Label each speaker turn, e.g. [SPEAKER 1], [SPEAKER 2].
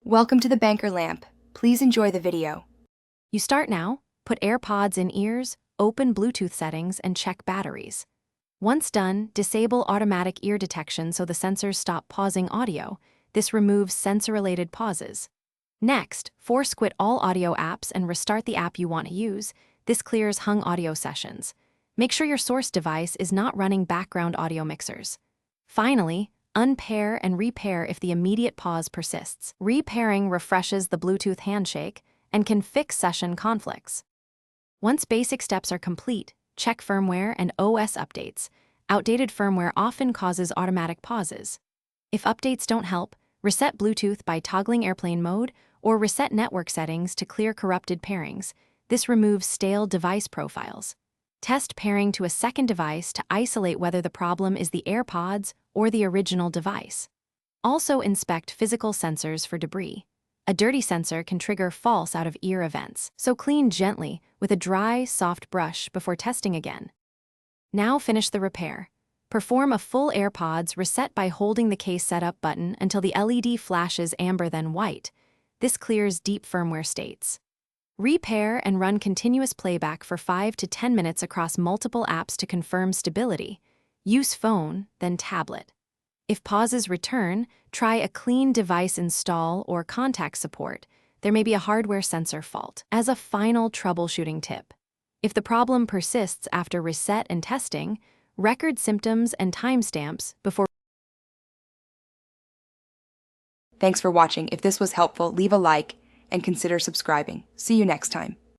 [SPEAKER 1] Welcome to the Banker Lamp. Please enjoy the video.
[SPEAKER 2] You start now, put AirPods in ears, open Bluetooth settings, and check batteries. Once done, disable automatic ear detection so the sensors stop pausing audio. This removes sensor-related pauses. Next, force quit all audio apps and restart the app you want to use. This clears hung audio sessions. Make sure your source device is not running background audio mixers. Finally, unpair and repair if the immediate pause persists. Repairing refreshes the Bluetooth handshake and can fix session conflicts. Once basic steps are complete, check firmware and OS updates. Outdated firmware often causes automatic pauses. If updates don't help, reset Bluetooth by toggling airplane mode or reset network settings to clear corrupted pairings. This removes stale device profiles. Test pairing to a second device to isolate whether the problem is the AirPods or the original device. Also inspect physical sensors for debris. A dirty sensor can trigger false out-of-ear events, so clean gently with a dry, soft brush before testing again. Now finish the repair. Perform a full AirPods reset by holding the case setup button until the LED flashes amber then white. This clears deep firmware states. Repair and run continuous playback for 5 to 10 minutes across multiple apps to confirm stability. Use phone, then tablet. If pauses return, try a clean device install or contact support. There may be a hardware sensor fault. As a final troubleshooting tip, if the problem persists after reset and testing, record symptoms and timestamps before.
[SPEAKER 1] Thanks for watching. If this was helpful, leave a like and consider subscribing. See you next time.